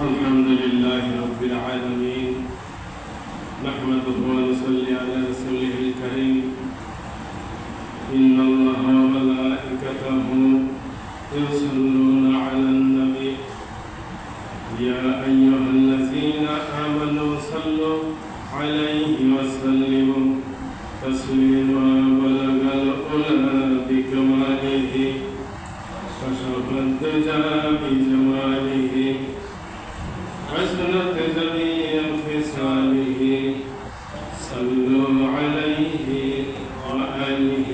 الحمد لله رب العالمين نحمده ونصلي على رسوله الكريم إن الله وملائكته يصلون على النبي يا أيها الذين آمنوا صلوا عليه وسلموا تسليما بلغ العلا بكماله كشف الدجى بجماله حسنت جميع خصاله صلوا عليه وآله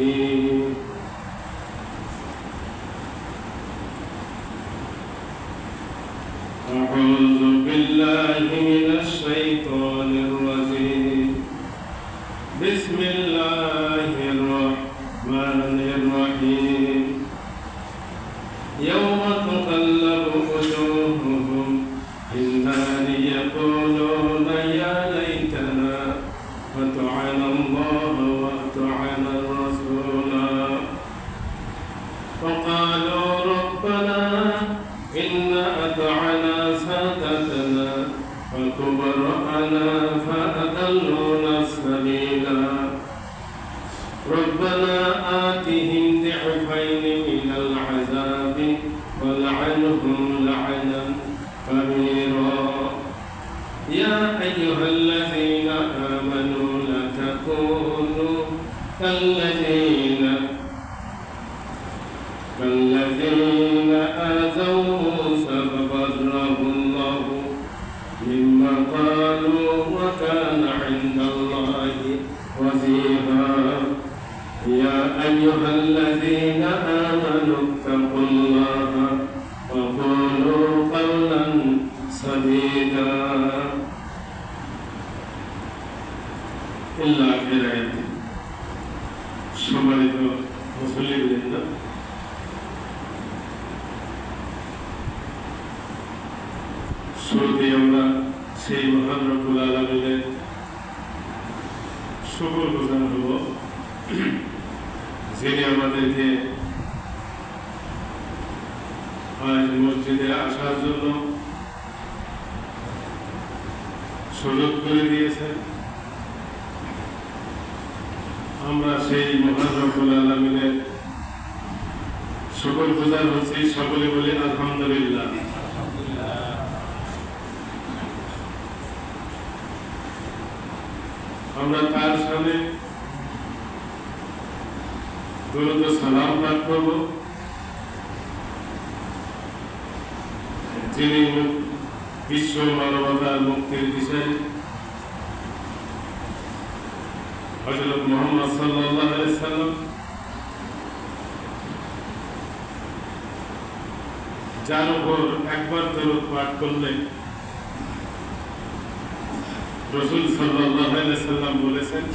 أعوذ بالله من الشيطان الرجيم بسم الله الرحمن الرحيم يوم تقلب وجوههم في النار يقولون يا ليتنا أطعنا الله وأطعنا الرسول وقالوا ربنا إنا أطعنا سادتنا وكبراءنا فأضلونا السبيلا ربنا آتهم ضعفين من العذاب والعنهم لعنا كبيرا يا أيها الذين آمنوا لا تكونوا كالذين آذوا موسى فبرأه الله مما قالوا وكان عند الله وزيرا يا أيها الذين آمنوا اتقوا الله وقولوا قولا سديدا إلا آخر آيات সম্মানিত মুসল্লিবৃন্দ শুরুতে আমরা সেই মহান রব্বুল আলামিনের শুকরগুজার হব যিনি আমাদেরকে আজ মসজিদে আসার জন্য সুযোগ করে দিয়েছেন। আমরা সেই মহান রব্বুল আলামিনের শুকরগুজার হচ্ছি, সকলে বলি আলহামদুলিল্লাহ। আমরা তার সামনে দরুদ ও সালাম পাঠ করব, যিনি বিশ্ব মানবতার মুক্তির দিশারি হযরত মুহাম্মদ সাল্লাল্লাহু আলাইহি সাল্লাম, যার উপর একবার দরুদ পাঠ করলে রাসূল সাল্লাল্লাহু আলাইহি সাল্লাম বলেছেন,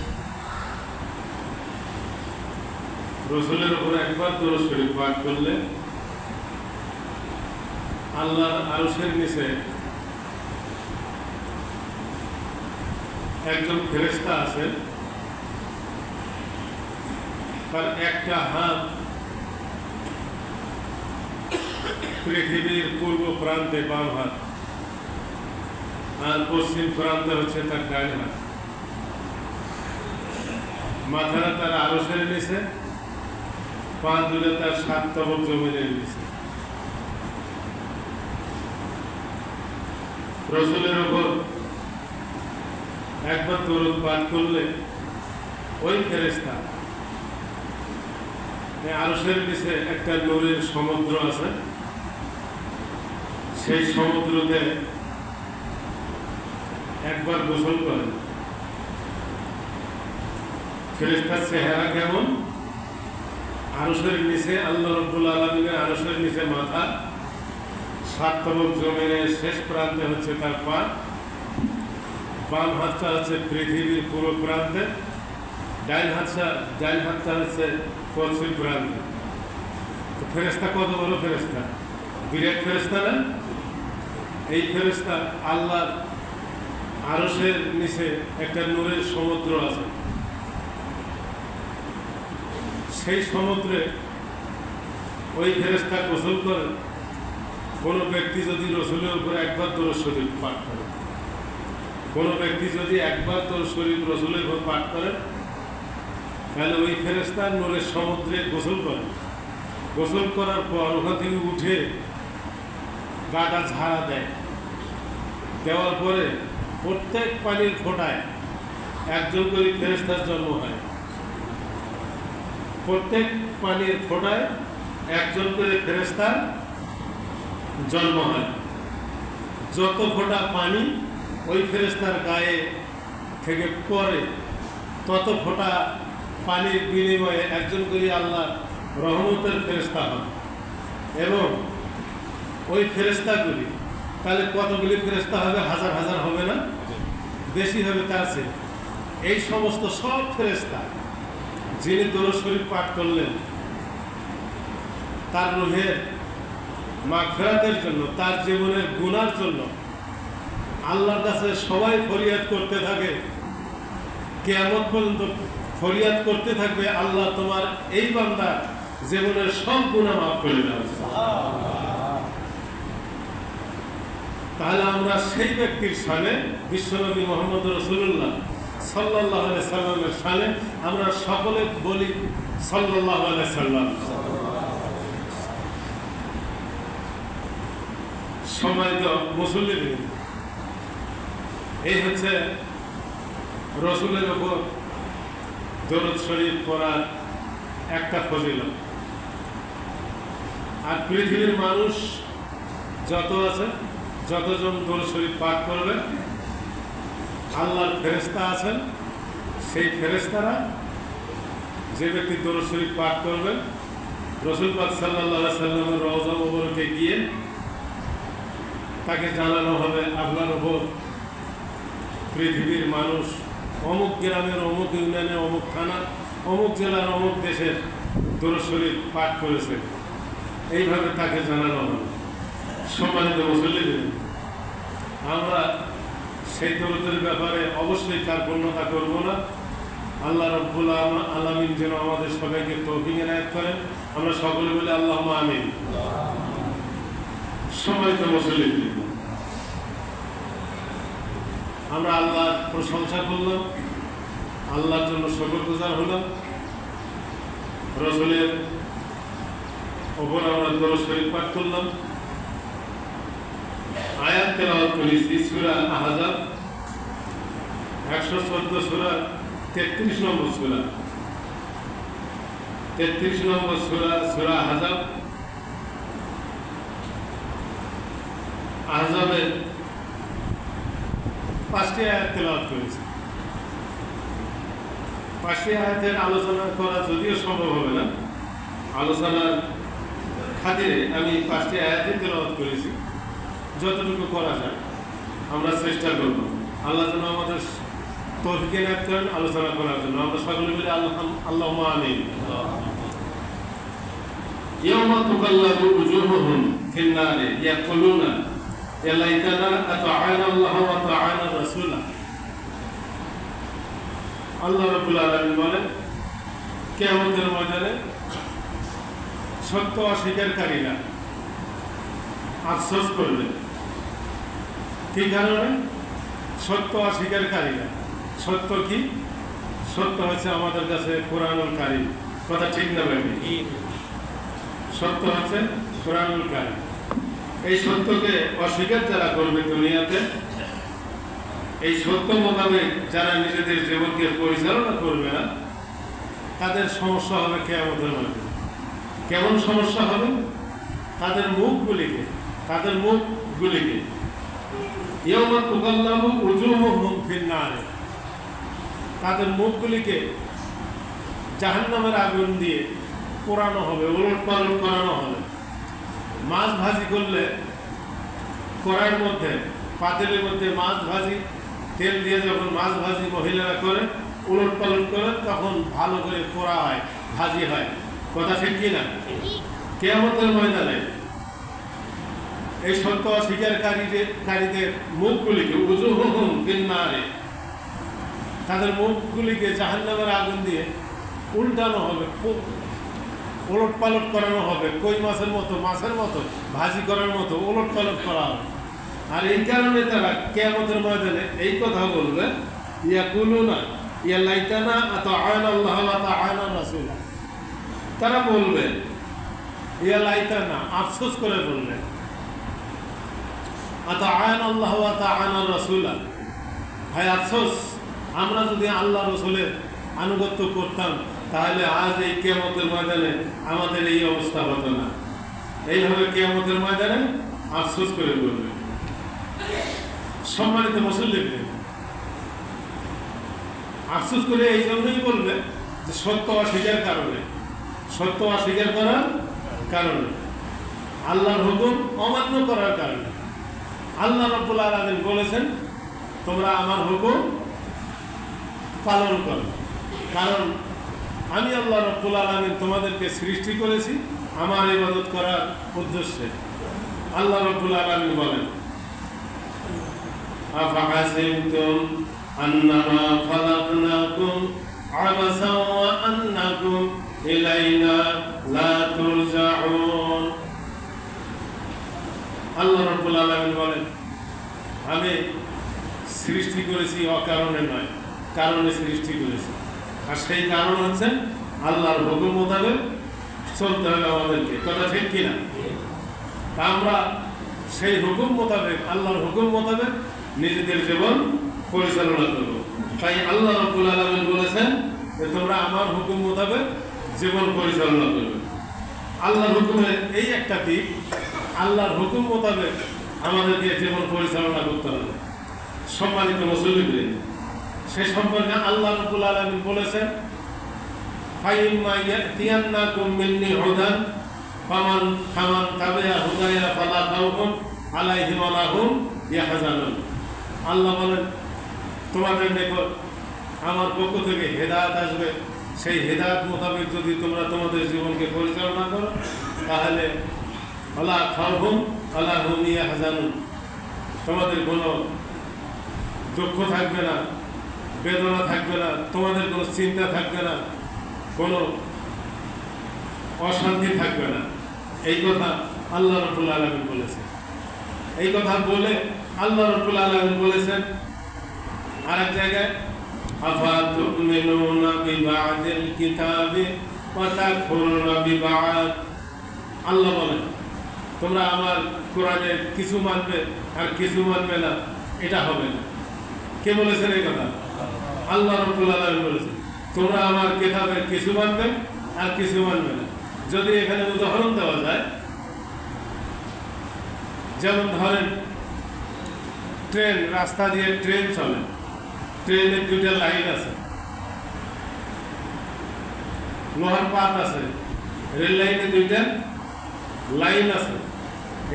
রাসূলের উপর একবার দরুদ শরীফ পাঠ করলে আল্লাহর আরশের নিচে একজন ফেরেশতা আছেন, তার একটা হাত পৃথিবীর পূর্ব প্রান্তে বাম হাত আর পশ্চিম প্রান্তে হচ্ছে তার ডান হাত। মাথাটা তার আরশের নিচে, পা দুটো তার 7 তবক জমিনের নিচে। রাসূলের উপর একবার দরুদ পাঠ করলে ওই ফেরেশতা আরশের নিচে একটা নূরের সমুদ্র আছে, সেই সমুদ্রতে একবার গোসল করেন। ফেরেশতার চেহারা কেমন? আরশের নিচে আল্লাহ রাব্বুল আলামিনের আরশের নিচে মাথা, 7 তবক জমিনের শেষ প্রান্তে হচ্ছে তার পা, বাম হাতটা হচ্ছে পৃথিবীর পূর্ব প্রান্তে, ডান হাতটা হচ্ছে পশ্চিম প্রান্তে। ফেরেশতা কত বড় ফেরেশতা, বিরাট ফেরেশতা না? এই ফেরেশতা আল্লাহর আরশের নিচে একটা নূরের সমুদ্র আছে, সেই সমুদ্রে ওই ফেরেশতা গোসল করে কোনো ব্যক্তি যদি রসুলের উপরে একবার দরুদ শরীফ পাঠ করে, কোনো ব্যক্তি যদি একবার দরুদ শরীফ রসুলের উপর পাঠ করে, তাহলে ওই ফেরেশতা নূরের সমুদ্রে গোসল করে। গোসল করার পর ওখান থেকে উঠে গাটা ঝাড়া দেয়। দেওয়ার পরে প্রত্যেক পানির ফোঁটায় একজন করে ফেরেশতার জন্ম হয়। প্রত্যেক পানির ফোঁটায় একজন করে ফেরেশতার জন্ম হয়। যত ফোঁটা পানি ওই ফেরেশতার গায়ে থেকে পড়ে, তত ফোঁটা পানির বিনিময়ে একজন করে আল্লাহ রহমতের ফেরেশতা হয়। এবং ওই ফেরেশতাগুলি তাহলে কতগুলি ফেরেশতা হবে? হাজার হাজার হবে না, বেশি হবে তার চেয়ে। এই সমস্ত সব ফেরেশতা যিনি দরুদ শরীফ পাঠ করলেন, তার রূহের মাগফিরাতের জন্য, তার জীবনের গুনার জন্য আল্লাহর কাছে সবাই ফরিয়াদ করতে থাকে। কিয়ামত পর্যন্ত ফরিয়াদ করতে থাকবে, আল্লাহ তোমার এই বান্দা জীবনের সব গুনাহ মাফ করে দাও। তাহলে আমরা সেই ব্যক্তির শানে, বিশ্বনবী মুহাম্মদ রাসূলুল্লাহ সাল্লাল্লাহু আলাইহি সাল্লামের শানে আমরা সকলে বলি সাল্লাল্লাহু আলাইহি সাল্লাম। সম্মানিত মুসল্লিবৃন্দ, এই হচ্ছে রসুলের উপর দরুদ শরীফ পড়ার একটা ফজিলত। আর পৃথিবীর মানুষ যত আছে, যতজন দরুদ শরীফ পাঠ করবে, আল্লাহর ফেরেশতা আছেন, সেই ফেরেশতারা যে ব্যক্তি দরুদ শরীফ পাঠ করবে, রাসূল পাক সাল্লাল্লাহু আলাইহি সাল্লামের রওজা মুবারকে গিয়ে তাকে জানানো হবে, আপনার উপর পৃথিবীর মানুষ অমুক গ্রামের, অমুক ইউনিয়নের, অমুক থানার, অমুক জেলার, অমুক দেশের দরুদ শরীফ পাঠ করেছে। এইভাবে তাকে জানানো হবে। সম্মানিত মুসল্লিবৃন্দ, আমরা সেই দরুদের ব্যাপারে অবশ্যই তার পূর্ণতা করব না। আল্লাহ রাব্বুল আলামিন যেন আমাদের সবাইকে তৌফিক এনায়েত করেন। আমরা সকলে বলি আল্লাহুম্মা আমিন। সম্মানিত মুসল্লিবৃন্দ, আমরা আল্লাহর প্রশংসা করলাম, আল্লাহর জন্য শুকরগুজার হলাম। রসুলের ওপর আমরা দরুদ শরীফ পাঠ করলাম, আয়াত তেলাওয়াত করেছি। সূরা আহজাব 114 সূরা 33 নম্বর সূরা, 33 নম্বর সূরা, সূরা আহজাব। আহজাবের 5টি আয়াত তেলাওয়াত করেছি। 5টি আয়াতের আলোচনা করা যদিও সম্ভব হবে না, আলোচনার খাতিরে আমি 5টি আয়াতই তেলাওয়াত করেছি। যতটুকু করা যায় আমরা চেষ্টা করব। আল্লাহ যেন আমাদের তৌফিক এনায়েত করেন আলোচনা করার জন্য। আমরা সকলে মিলে আল্লাহুম্মা আমিন। ইয়াওমা তুকাল্লাবু উজুহুহুম ফিন নারি ইয়াকুলুনা ইয়া লাইতানা আতা'আনা আল্লাহ ওয়া আতা'আনা রাসূলা। আল্লাহ রাব্বুল আলামিন বলেন, কিয়ামতের ময়দানে সত্য অস্বীকারীরা আফসোস করবে। কি কারণে? সত্য অস্বীকারীরা। সত্য কি? সত্য হচ্ছে আমাদের কাছে কোরআনুল কারীম। কথা ঠিক না ভাই? সত্য হচ্ছে কোরআনুল কারীম। এই সত্যকে অস্বীকার যারা করবে দুনিয়াতে, এই সত্য মোতাবেক যারা নিজেদের জীবনকে পরিচালনা করবে না, তাদের সমস্যা হবে কিয়ামতের মধ্যে। কেমন সমস্যা হবে? তাদের মুখগুলিকে ইয়াওমা তুকাল্লাবু উজুহুহুম ফিন নারি, তাদের মুখগুলিকে জাহান্নামের আগুন দিয়ে পোড়ানো হবে, উলটপালট করানো হবে। মাছ ভাজি করলে কড়াইয়ের মধ্যে, পাতিলের মধ্যে মাছ ভাজি তেল দিয়ে যখন মাছ ভাজি মহিলারা করে, উলটপালট করে, তখন ভালো করে পোড়া হয়, ভাজি হয়। কথা ঠিক কিনা? কিয়ামতের ময়দানে এই সত্য অস্বীকারীদের মুখগুলিকে উজুহুহুম ফিন নারি, তাদের মুখগুলিকে জাহান্নামের আগুন দিয়ে উল্টানো হবে, ওলট পালট করানো হবে, কই মাছের মতো ভাজি করার মতো ওলট পালট করা হবে। আর এই কারণে তারা কিয়ামতের ময়দানে এই কথা বলবে, ইয়াকুলুনা ইয়া লাইতানা আতাআনা আল্লাহ ওয়া আতাআনা রাসূল। তারা বলবে ইয়া লাইতানা, আফসোস করে বলবে, আতাআনা আল্লাহ ওয়া আতাআনা রাসূল, ভাই আফসোস, আমরা যদি আল্লাহ রসুলের আনুগত্য করতাম তাহলে আজ এই কিয়ামতের ময়দানে আমাদের এই অবস্থা হতো না। এইভাবে কিয়ামতের ময়দানে আফসোস করে বলবে। সম্মানিত মুসল্লিদের, আফসোস করে এই জন্যই বলবে যে সত্য অস্বীকার করার কারণে, আল্লাহর হুকুম অমান্য করার কারণে। আল্লাহ রাব্বুল আলামিন বলেছেন তোমরা আমার হুকুম পালন করো, কারণ আমি আল্লাহ রাব্বুল আলামিন তোমাদেরকে সৃষ্টি করেছি আমার ইবাদত করার উদ্দেশ্যে। আল্লাহ রাব্বুল আলামিন বলেন, আফাহাসিবতুম আন্নামা খালাকনাকুম আবাসান ওয়া আন্নাকুম ইলাইনা লা তুরজাউন। আল্লাহ রাব্বুল আলামিন বলেন, আমি সৃষ্টি করেছি অকারণে নয়, কারণে সৃষ্টি করেছি। আর সেই কারণ হচ্ছে আল্লাহর হুকুম মোতাবেক চলতে হবে আমাদেরকে। কথা ঠিক কিনা? আমরা সেই হুকুম মোতাবেক, আল্লাহর হুকুম মোতাবেক নিজেদের জীবন পরিচালনা করব। তাই আল্লাহ রাব্বুল আলামিন বলেছেন যে তোমরা আমার হুকুম মোতাবেক জীবন পরিচালনা করবে। আল্লাহর হুকুমের এই একটা দিক, আল্লাহর হুকুম মোতাবেক আমাদেরকে জীবন পরিচালনা করতে হবে। সম্মানিত মুসল্লিদের, সে সম্পর্কে আল্লাহ রাব্বুল আলামিন বলেছেন, ফাইম্মা ইয়াতিয়ান্নাকুম মিন্নি হুদান ফামান তাবিআ হুদায়া ফালা খাউফুন আলাইহিম ওয়া লা হুম ইয়াহজানুন। আল্লাহ বলেন, তোমাদের নিকট আমার পক্ষ থেকে হেদায়েত আসবে, সেই হেদায়েত মোতাবেক যদি তোমরা তোমাদের জীবনকে পরিচালনা করো তাহলে ওয়ালা খাউফুন ওয়া লা হুম ইয়াহজানুন, তোমাদের কোনো দুঃখ থাকবে না, বেদনা থাকবে না, তোমাদের কোনো চিন্তা থাকবে না, কোনো অশান্তি থাকবে না। এই কথা আল্লাহ রাব্বুল আলামিন বলেছেন। এই কথা বলে আল্লাহ রাব্বুল আলামিন বলেছেন আরেক জায়গায়, আফাতুমিনুনা বিবাদিল কিতাবি ওয়া তাকফুরুনা বিবাদ। আল্লাহ বলেন, তোমরা আমার কোরআনের কিছু মানবে আর কিছু মানবে না, এটা হবে না। কে বলেছেন এই কথা? আল্লাহ রাব্বুল আলামিন বলেছেন, তোমরা আমার কিতাবের কিছু মানবে আর কিছু মানবে না। যদি এখানে উদাহরণ দেওয়া যায়, যেমন ধরেন ট্রেন, রাস্তা দিয়ে ট্রেন চলে, ট্রেনের দুইটা লাইন আছে, লোহার পাত আছে, রেল লাইনে দুইটা লাইন আছে,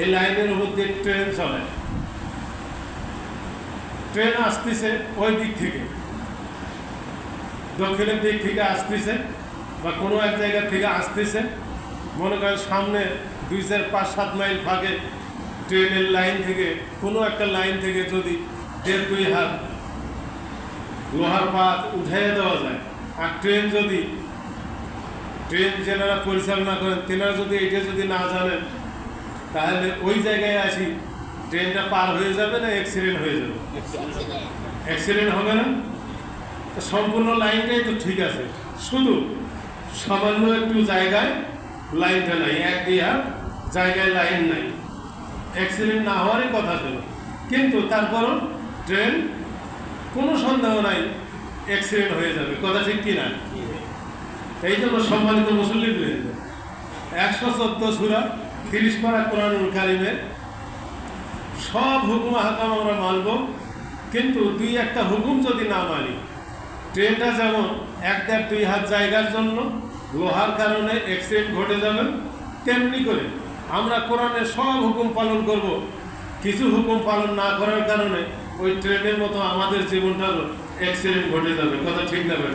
এই লাইনের উপর দিয়ে ট্রেন চলে। ট্রেন আসতেছে ওই দিক থেকে, দক্ষিণের দিক থেকে আসতেছে বা কোনো এক জায়গা থেকে আসতেছে। মনে করেন সামনে 2, 4, 5, 7 মাইল ফাঁকে ট্রেনের লাইন থেকে, কোনো একটা লাইন থেকে যদি 1.5-2 হাত লোহার পাত উঠাইয়ে দেওয়া যায়, আর ট্রেন যেনারা পরিচালনা করেন তেনারা যদি এটা যদি না জানেন, তাহলে ওই জায়গায় আসি ট্রেনটা পার হয়ে যাবে না অ্যাক্সিডেন্ট হয়ে যাবে? অ্যাক্সিডেন্ট হবে না? সম্পূর্ণ লাইনটাই তো ঠিক আছে, শুধু সামান্য একটু জায়গায় লাইনটা নাই, 1-2 হাত জায়গায় লাইন নাই, অ্যাক্সিডেন্ট না হওয়ারই কথা ছিল। কিন্তু তারপরও ট্রেন কোনো সন্দেহ নাই অ্যাক্সিডেন্ট হয়ে যাবে। কথা ঠিক কিনা? এই জন্য সম্মানিত মুসল্লিদের 114 সূরা 30 পারা কোরআনুল কারীমের সব হুকুম হাকাম আমরা মানব, কিন্তু 2-1টা হুকুম যদি না মানি, ট্রেনটা যেমন 1-2 হাত জায়গার জন্য লোহার কারণে অ্যাক্সিডেন্ট ঘটে যাবে, তেমনি করে আমরা কোরআনের সব হুকুম পালন করব, কিছু হুকুম পালন না করার কারণে ওই ট্রেনের মতো আমাদের জীবনটারও অ্যাক্সিডেন্ট ঘটে যাবে। কথা ঠিক না ভাই?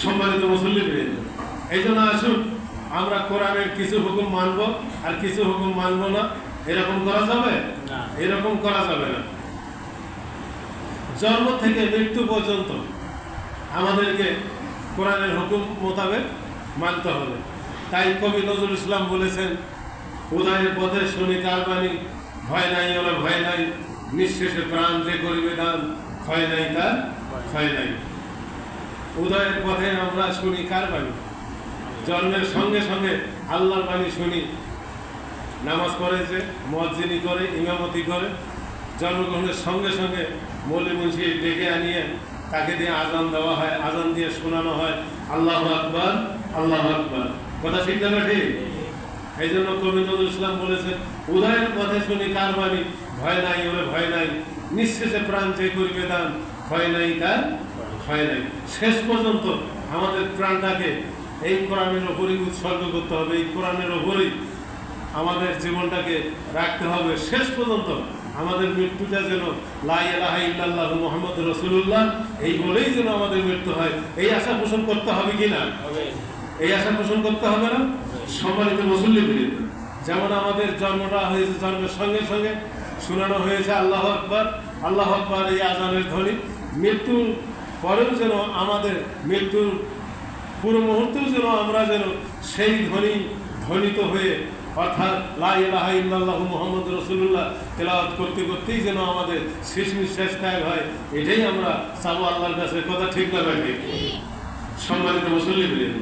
সম্মানিত মুসল্লিদের, এই জন্য আসুন আমরা কোরআনের কিছু হুকুম মানব আর কিছু হুকুম মানব না, এরকম করা যাবে না। এরকম করা যাবে না। জন্ম থেকে মৃত্যু পর্যন্ত আমাদেরকে কোরআনের হুকুম মোতাবেক মানতে হবে। তাই কবি নজরুল ইসলাম বলেছেন, উদয়ের পথে শুনি কার বাণী, ভয় নাই ওরা ভয় নাই, নিঃশেষে প্রাণ যে করিবে দান, ক্ষয় নাই তার ক্ষয় নাই। উদয়ের পথে আমরা শুনি কার বাণী? জন্মের সঙ্গে সঙ্গে আল্লাহর বাণী শুনি। নামাজ পড়েছে, মসজিদি করে, ইমামতি করে, জন্মগ্রহণের সঙ্গে সঙ্গে মৌলভী মুন্সি ডেকে আনিয়ে তাকে দিয়ে আজান দেওয়া হয়, আজান দিয়ে শোনানো হয় আল্লাহু আকবার, আল্লাহু আকবার। কথা ঠিক না ঠিক? এই জন্য কবি নজরুল ইসলাম বলেছেন, উদয়ের পথে শুনি কার বাণী, ভয় নাই ওরে ভয় নাই, নিঃশেষে প্রাণ যে করিবে দান, ভয় নাই তার ভয় নাই। শেষ পর্যন্ত আমাদের প্রাণটাকে এই কোরআনের ওপরই উৎসর্গ করতে হবে, এই কোরআনের ওপরেই আমাদের জীবনটাকে রাখতে হবে শেষ পর্যন্ত। আমাদের মৃত্যুটা যেন লা ইলাহা ইল্লাল্লাহু মুহাম্মাদুর রাসূলুল্লাহ এই বলেই যেন আমাদের মৃত্যু হয়, এই আশা পোষণ করতে হবে কি না? এই আশা পোষণ করতে হবে না? সম্মানিত মুসল্লিবৃন্দ, যেমন আমাদের জন্মটা হয়েছে, জন্মের সঙ্গে সঙ্গে শোনানো হয়েছে আল্লাহু আকবার, আল্লাহু আকবার এই আজানের ধ্বনি, মৃত্যুর পরেও যেন আমাদের মৃত্যুর পুরো মুহূর্তেও যেন আমরা যেন সেই ধ্বনি ধ্বনিত হয়ে, অর্থাৎ লা ইলাহা ইল্লাল্লাহু মুহাম্মাদুর রাসূলুল্লাহ তেলাওয়াত করতে করতেই যেন আমাদের শেষ নিঃশ্বাস ত্যাগ হয়, এটাই আমরা চাবো আল্লাহর কাছে। কথা ঠিক না ঠিক? সম্মানিত মুসল্লিবৃন্দ,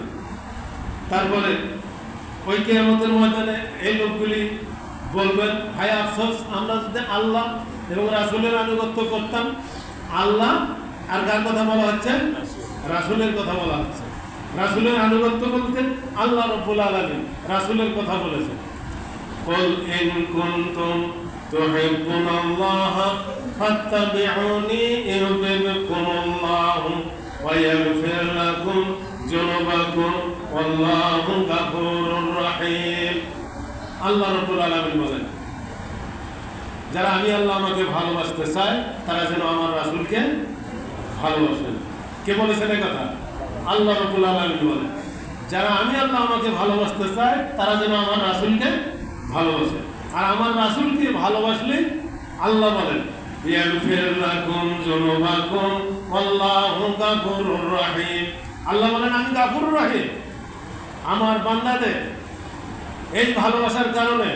তারপরে ওই কিয়ামতের ময়দানে এই লোকগুলি বলবেন, হায় আফসোস, আমরা যদি আল্লাহ এবং রাসূলের আনুগত্য করতাম। আল্লাহ আর কার কথা বলা হচ্ছে? রাসূলের কথা বলা হচ্ছে। রাসূলের আনুগত্য বলতে আল্লাহ রাব্বুল আলামিন রাসূলের কথা বলেছেন। কুল ইন কুনতুম তুহিব্বুনাল্লাহ ফাত্তাবিউনি ইউহিব্বুকুমুল্লাহু ওয়া ইয়াগফির লাকুম যুনুবাকুম ওয়াল্লাহু গাফুরুর রহিম। আল্লাহ রাব্বুল আলামিন বলেন, যারা আমি আল্লাহ আমাকে ভালোবাসতে চায় তারা যেন আমার রাসূলকে ভালোবাসেন। কে বলেছেন এই কথা? আল্লাহ রাব্বুল আলামিন বলেন, যারা আমি আল্লাহ আমাকে ভালোবাসতে চায় তারা যেন আমার রাসূলকে ভালোবাসে। আর আমার রাসূলকে ভালোবাসলে আল্লাহ বলেন, ইয়াগফির লাকুম যুনুবাকুম ওয়াল্লাহু গাফুরুর রহিম। আল্লাহ বলেন, আমি গাফুরুর রহিম, আমার বান্দাদের এই ভালোবাসার কারণে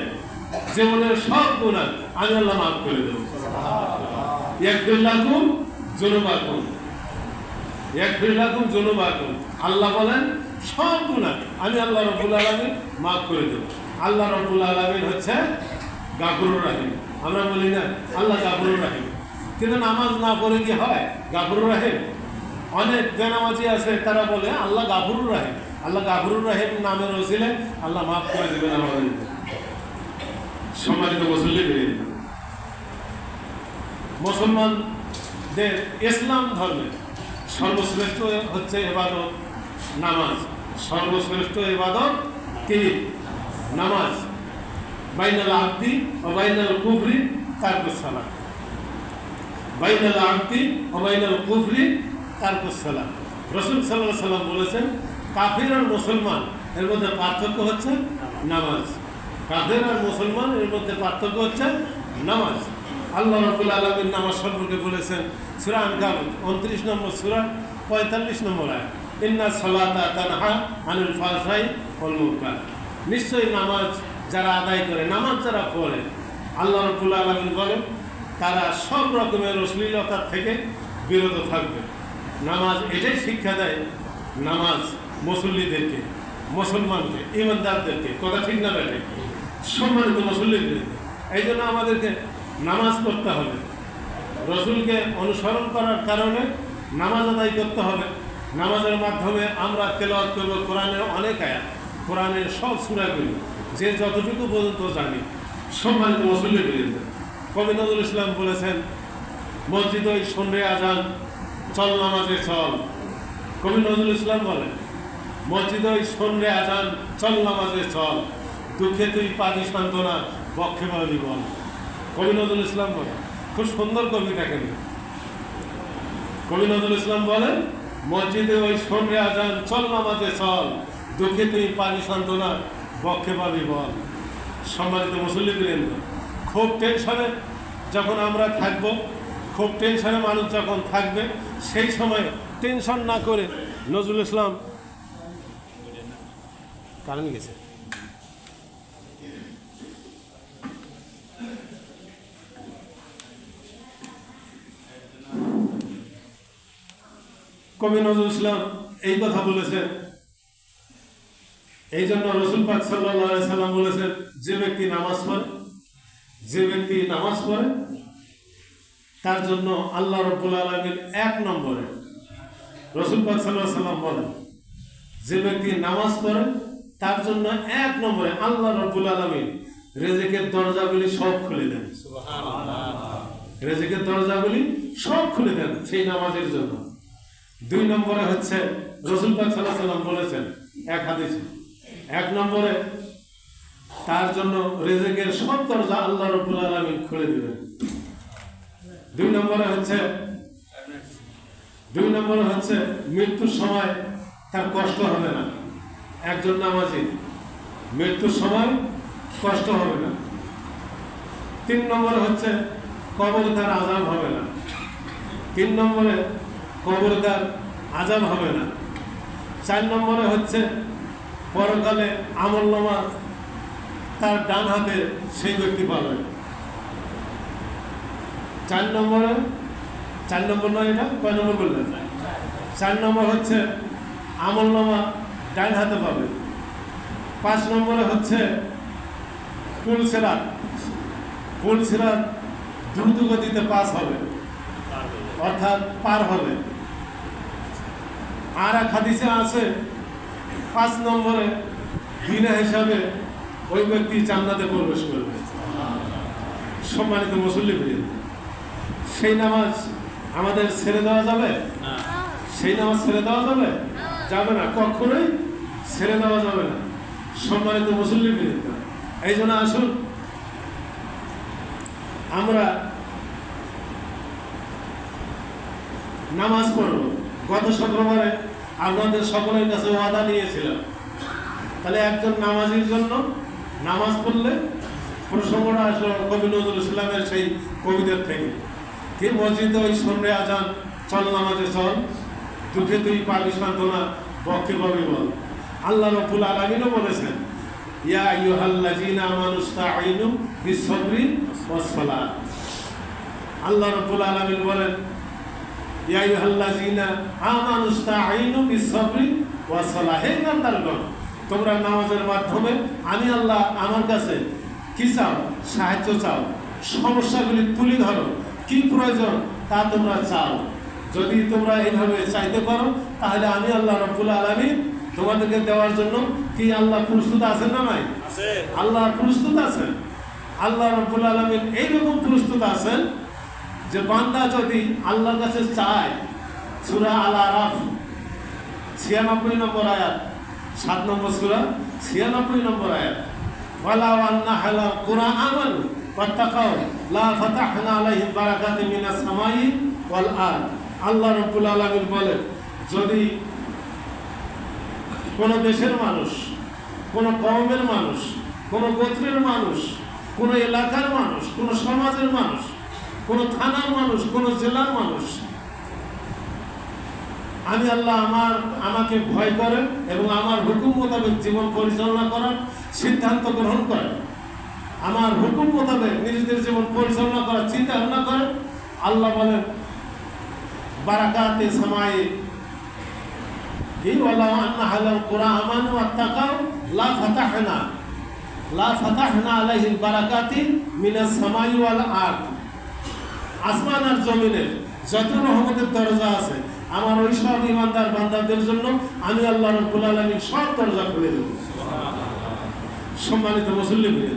জীবনের সব গুনাহ আমি আল্লাহ মাফ করে দেব। ইয়াগফির লাকুম যুনুবাকুম, ইয়াগফির লাকুম যুনুবাকুম। আল্লাহ বলেন সব গুনাহ আমি আল্লাহ রাব্বুল আলামিন মাফ করে দেব। আল্লাহ রাব্বুল আলামিন হচ্ছে গাফুরুর রহিম। আমরা বলি না আল্লাহ গাফুরুর রহিম, কিন্তু নামাজ না পড়ে কি হয় গাফুরুর রহিম? অনেক বেনামাজি আছে, তারা বলে আল্লাহ গাফুরুর রহিম। আল্লাহ গাফুরুর রহিম নামের ওসিলে আল্লাহ মাফ করে দেবেন আমাদের। সম্মানিত মুসল্লিবৃন্দ, মুসলমানদের ইসলাম ধর্মে সর্বশ্রেষ্ঠ হচ্ছে ইবাদত নামাজ। সর্বশ্রেষ্ঠ ইবাদত কি? নামাজ। বাইনাল আবদি ও বাইনাল কুফরি তারকুস সালাত। বাইনাল আবদি ও বাইনাল কুফরি তারকুস সালাত। রাসূল সাল্লাল্লাহু আলাইহি ওয়াসাল্লাম বলেছেন, কাফির আর মুসলমান এর মধ্যে পার্থক্য হচ্ছে নামাজ। কাফির আর মুসলমান এর মধ্যে পার্থক্য হচ্ছে নামাজ। আল্লাহ রাব্বুল আলামিন নামাজ সম্পর্কে বলেছেন সূরা আনকাবুত 29 নম্বর সূরা 45 নম্বর আয়াত, ইন্না সালাতা তানহা আনিল ফাহশাই ওয়াল মুনকার। নিশ্চয়ই নামাজ যারা আদায় করে, নামাজ যারা পড়ে, আল্লাহ রাব্বুল আলামিন বলেন তারা সব রকমের অশ্লীলতার থেকে বিরত থাকবে। নামাজ এটাই শিক্ষা দেয়, নামাজ মুসল্লিদেরকে, মুসলমানকে, ইমানদারদেরকে। কথা ঠিক না বেটে? সম্মানিত মুসল্লিদের, এই জন্য আমাদেরকে নামাজ পড়তে হবে। রাসূলকে অনুসরণ করার কারণে নামাজ আদায় করতে হবে। নামাজের মাধ্যমে আমরা তেলাওয়াত করব কোরআনের অনেক আয়াত, কোরআনের সব সূরাগুলি, যে যতটুকু পর্যন্ত জানি। সম্মানিত মুসল্লিবৃন্দ, কবি নজরুল ইসলাম বলেছেন, মসজিদ ওই শুনরে আজান, চল নামাজে চল। কবি নজরুল ইসলাম বলেন, মসজিদ ওই শুনরে আজান, চল নামাজে চল, দুঃখে তুই পাবি সান্ত্বনা, পক্ষে পাবি বল। কবি নজরুল ইসলাম বলেন, খুব সুন্দর কবিতা। কেন? কবি নজরুল ইসলাম বলেন, মসজিদে ওই শুনরে আজান, চল নামাজে চল, দুঃখে তুই পাবি সান্ত্বনা, পক্ষে পাবি বল। সম্মানিত মুসল্লিবৃন্দ, খুব টেনশনে যখন আমরা থাকবো, খুব টেনশনে মানুষ যখন থাকবে, সেই সময় টেনশন না করে নজরুল ইসলাম কারণ গেছে কবি নজরুল ইসলাম এই কথা বলেছেন। এই জন্য রাসূল পাক সাল্লাল্লাহু আলাইহি সাল্লাম বলেছেন, যে ব্যক্তি নামাজ পড়ে তার জন্য আল্লাহ রাব্বুল আলামিন এক নম্বরে, রাসূল পাক সাল্লাল্লাহু আলাইহি সাল্লাম বলেন, যে ব্যক্তি নামাজ পড়ে তার জন্য এক নম্বরে আল্লাহ রাব্বুল আলামিন রিজিকের দরজাগুলি সব খুলে দেন। সুবহানাল্লাহ। রিজিকের দরজাগুলি সব খুলে দেন সেই নামাজের জন্য। দুই নম্বরে হচ্ছে রাসূল পাক সাল্লাল্লাহু আলাইহি সাল্লাম বলেছেন এক হাদিসে, এক নম্বরে তার জন্য রিজিকের সব দরজা আল্লাহ রাব্বুল আলামিন খুলে দিবেন। দুই নম্বরে হচ্ছে মৃত্যুর সময় তার কষ্ট হবে না। একজন নামাজি মৃত্যুর সময় কষ্ট হবে না। তিন নম্বরে হচ্ছে কবরে তার আযাব হবে না। চার নম্বরে হচ্ছে পরকালে আমলনামা তার ডান হাতে সেই ব্যক্তি পাবে। চার নম্বর নয়, এটা কয় নম্বর বললেন? 4 নম্বর হচ্ছে আমলনামা ডান হাতে পাবে। 5 নম্বরে হচ্ছে পুল সিরাত দ্রুত গতিতে পাস হবে, অর্থাৎ পার হবে। আর এক হাদিসে আছে 5 নম্বরে বিনা হিসাবে ওই ব্যক্তি জান্নাতে প্রবেশ করবে। সম্মানিত মুসল্লি ভাই, সেই নামাজ আমাদের ছেড়ে দেওয়া যাবে? সেই নামাজ ছেড়ে দেওয়া যাবে? যাবে না, কখনোই ছেড়ে দেওয়া যাবে না। সম্মানিত মুসল্লি ভাই, এই জন্য আসুন আমরা নামাজ পড়ব। গত শুক্রবারে আপনাদের সকলের কাছে ওয়াদা নিয়েছিলাম, তাহলে একজন নামাজির জন্য নামাজ পড়লে প্রসঙ্গটা আসলো কবি নজরুল ইসলামের সেই কবিতার থেকে, কি মসজিদে ওই সন্ধ্যে আজান, চল নামাজে চল, দুঃখে তুই পাবি সান্ত্বনা, বক্ষে পাবি বল। আল্লাহ রাব্বুল আলামিনও বলেছেন, ইয়া আইয়ুহাল্লাযীনা আমানু ইসতাঈনু বিস-সাবরি ওয়াস-সালাত। আল্লাহ রাব্বুল আলামিন বলেন, ইয়া আইয়ুহাল্লাযীনা আমানু ইসতাঈনু বিস-সাবরি ওয়াস-সালাত। হে ইমানদারগণ, তোমরা নামাজের মাধ্যমে আমি আল্লাহ আমার কাছে কি চাও? সাহায্য চাও, সমস্যাগুলি তুলে ধরো, কি প্রয়োজন তা তোমরা চাও। যদি তোমরা এইভাবে চাইতে পারো তাহলে আমি আল্লাহ রাব্বুল আলামিন তোমাদেরকে দেওয়ার জন্য কি আল্লাহ প্রস্তুত আছেন না নাই? আল্লাহ প্রস্তুত আছেন। আল্লাহ রাব্বুল আলামিন এইরকম প্রস্তুত আছেন যে বান্দা যদি আল্লাহর কাছে চায়, সূরা আল আরাফ 96 নম্বর আয়াত, 7 নম্বর সূরা 96 নম্বর আয়াত, ওয়ালাউ আন্না হালা কুরআনান ওয়াত্তাকাউ লা ফাতাহনা আলাইহিম বারাকাতিন মিনাস সামাই ওয়াল আরদ। আল্লাহ রাব্বুল আলামিন বলেন, যদি কোন দেশের মানুষ, কোন কওমের মানুষ, কোন গোত্রের মানুষ, কোন এলাকার মানুষ, কোন সমাজের মানুষ, কোন থানার মানুষ, কোন জেলার মানুষ আমি আল্লাহ আমাকে ভয় করে এবং আমার হুকুম মোতাবেক জীবন পরিচালনা করার সিদ্ধান্ত গ্রহণ করে, আমার হুকুম মোতাবেক নিজেদের জীবন পরিচালনা করার চিন্তা ভাবনা করে, আল্লাহ বলেন বারাকাতে সামাই ওয়ালাউ আন্না হালাল কুরআনান ওয়াত্তাকাউ লা ফাতাহনা আলাইহিম বারাকাতিন মিনাস সামাই ওয়াল আরদ। আসমান আর জমিনের যত রহমতের দরজা আছে আমার ওই সব ইমানদার বান্দাদের জন্য আমি আল্লাহ রাব্বুল আলামিন সব দরজা খুলে দেব। সম্মানিত মুসল্লি ভাই,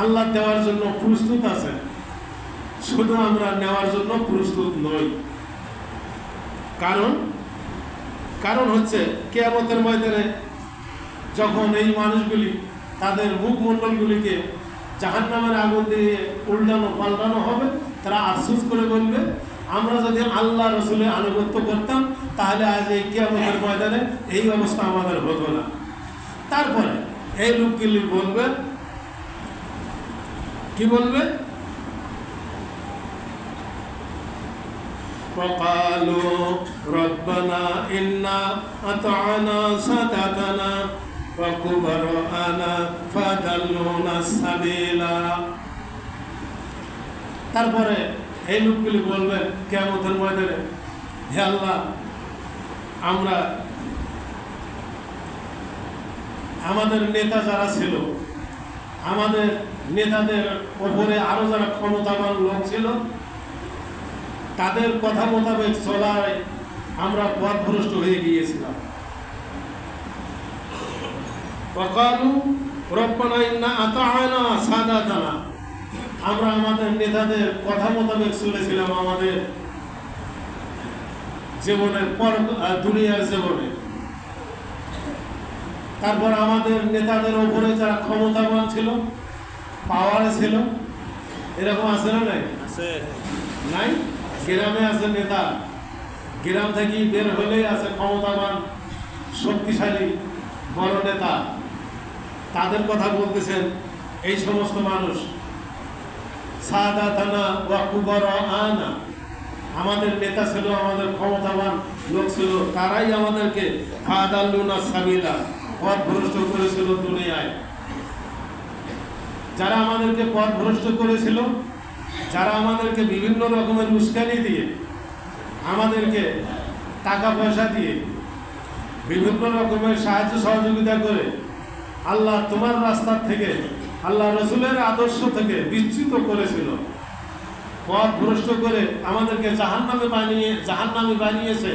আল্লাহ দেওয়ার জন্য প্রস্তুত আছে, শুধু আমরা নেওয়ার জন্য প্রস্তুত নই। কারণ হচ্ছে কিয়ামতের ময়দানে যখন এই মানুষগুলি তাদের মুখমণ্ডলগুলিকে জাহান্নামের আগুন দিয়ে উল্টানো পাল্টানো হবে, তারা আফসোস করে বলবে, আমরা যদি আল্লাহ রাসূলের আনুগত্য করতাম তাহলে আজ এই কিয়ামতের ময়দানে এই অবস্থা আমাদের হতো না। তারপরে এই লোকগুলি বলবে, কি বলবে? وقالوا ربنا إنا أطعنا سادتنا ওয়া কুবরানা ফাদাল্লুনা সাবিলা। তারপরে এই লোকগুলি বলবেন কিয়ামতের ময়দানে, হে আল্লাহ, আমরা আমাদের নেতা যারা ছিল, আমাদের নেতাদের ওপরে আরো যারা ক্ষমতাবান লোক ছিল, তাদের কথা মোতাবেক চলায় আমরা পথভ্রষ্ট হয়ে গিয়েছিলাম। ওয়াকালু রব্বানা ইন্না আতা'না সাদাতানা, আমরা আমাদের নেতাদের কথা মোতাবেক চলেছিলাম আমাদের জীবনের পর দুনিয়ার জীবনে। তারপর আমাদের নেতাদের ওপরে যারা ক্ষমতাবান ছিল, পাওয়ারে ছিল, এরকম আছে না নাই? নাই? গ্রামে আছে নেতা, গ্রাম থেকে বের হলেই আছে ক্ষমতাবান শক্তিশালী বড় নেতা। তাদের কথা বলতেছেন এই সমস্ত মানুষ। সাদাতানা ওয়া কুবরানা, আমাদের নেতা ছিল, আমাদের ক্ষমতাবান লোক ছিল, তারাই আমাদেরকে ফাদাল্লুনা সাবিলা, পথভ্রষ্ট করেছিল দুনিয়ায়। যারা আমাদেরকে পথভ্রষ্ট করেছিল, যারা আমাদেরকে বিভিন্ন রকমের উস্কানি দিয়ে, আমাদেরকে টাকা পয়সা দিয়ে, বিভিন্ন রকমের সাহায্য সহযোগিতা করে আল্লাহ তোমার রাস্তা থেকে, আল্লাহ রসুলের আদর্শ থেকে বিচ্যুত করেছিল, পথভ্রষ্ট করে আমাদেরকে জাহান্নামে বানিয়েছে,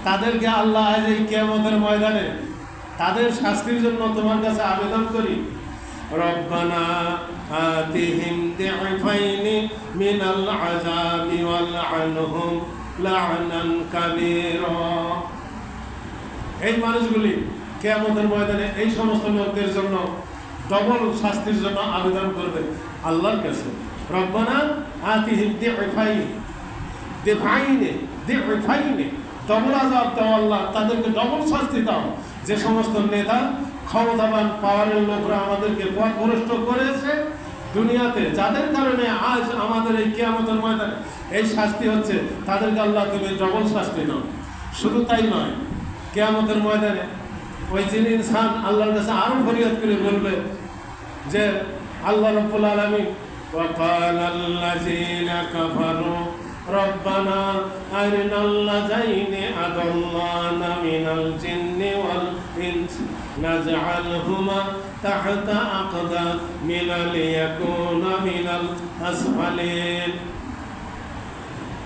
তাদেরকে আল্লাহ আজ এই কিয়ামতের ময়দানে তাদের শাস্তির জন্য তোমার কাছে আবেদন করি। রব্বানা আতিহিম দি'ফাইনি মিনাল আযাবি ওয়ালআনহুম লা'নান কাবীরা। এই মানুষগুলি কিয়ামতের ময়দানে এই সমস্ত লোকদের জন্য ডবল শাস্তির জন্য আবেদন করবে আল্লাহর কাছে। রব্বানা আতিহিম দি'ফাইনি, ডবল আযাব দাও আল্লাহ, তাদেরকে ডবল শাস্তি দাও। যে সমস্ত নেতা ক্ষমতাবান পাওয়ারের লোকরা আমাদেরকে পথভ্রষ্ট করেছে দুনিয়াতে, যাদের কারণে আজ আমাদের এই কিয়ামতের ময়দানে এই শাস্তি হচ্ছে, তাদেরকে আল্লাহ তুমি ডবল শাস্তি দাও। শুধু তাই নয়, কিয়ামতের ময়দানে ওই যিনি ইনসান আল্লাহর কাছে আরো ফরিয়াদ করে বলবে যে আল্লাহ রাব্বুল আলামিন ওয়া ক্বালাল্লাযীনা কাফারু রব্বানা আরিনাল্লাযাইনি আদাল্লানা মিনাল জিন্নি ওয়াল ইনসি নাজআলহুমা তাহতা আকদামিনা লিয়াকুনা মিনাল আসফালিন।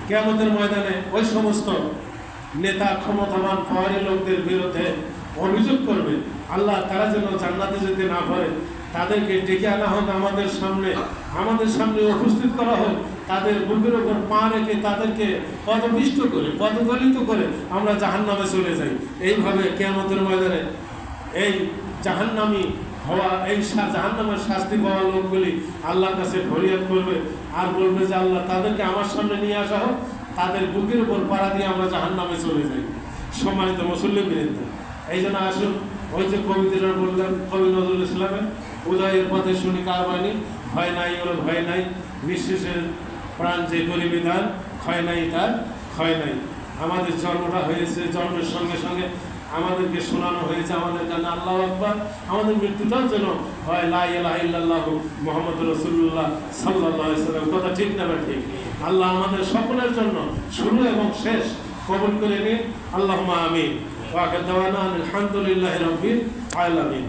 কিয়ামতের ময়দানে ওই সমস্ত নেতা ক্ষমতাবান পাওয়ারি লোকদের বিরুদ্ধে অভিযোগ করবে আল্লাহ, তারা যেন জান্নাতে যেতে না পারে, তাদেরকে ডেকে আনা হোক আমাদের সামনে উপস্থিত করা হোক, তাদের বুকের ওপর পা রেখে তাদেরকে পদপিষ্ট করে পদদলিত করে আমরা জাহান্নামে চলে যাই। এইভাবে কিয়ামতের ময়দানে এই জাহান্নামী হওয়া, এই জাহান্নামের শাস্তি পাওয়া লোকগুলি আল্লাহর কাছে ফরিয়াদ করবে আর বলবে যে আল্লাহ, তাদেরকে আমার সামনে নিয়ে আসা হোক, তাদের বুকের উপর পাড়া দিয়ে আমরা জাহান্নামে চলে যাই। সম্মানিত মুসল্লিবৃন্দ, এই জন্য আসুন, ওই যে কবিতাটা বললেন কবি নজরুল ইসলামের, উদয়ের পথে শুনি কার বাণী, ভয় নাই ওর ভয় নাই, নিঃশেষের প্রাণ যে করি বিধান, ক্ষয় নাই তার ক্ষয় নাই। আমাদের জন্মটা হয়েছে, জন্মের সঙ্গে সঙ্গে আমাদেরকে শোনানো হয়েছে আমাদের কানে আল্লাহু আকবার, আমাদের মৃত্যুটাও যেন হয় লা ইলাহা ইল্লাল্লাহু মুহাম্মাদুর রাসূলুল্লাহ সাল্লাল্লাহু আলাইহি ওয়াসাল্লাম। কথা ঠিক না ঠিক? আল্লাহ আমাদের সকলের জন্য শুরু এবং শেষ কবুল করে নিন, আল্লাহুম্মা আমিন। ওয়া আখিরু দাওয়ানা আলহামদুলিল্লাহি রাব্বিল আলামিন।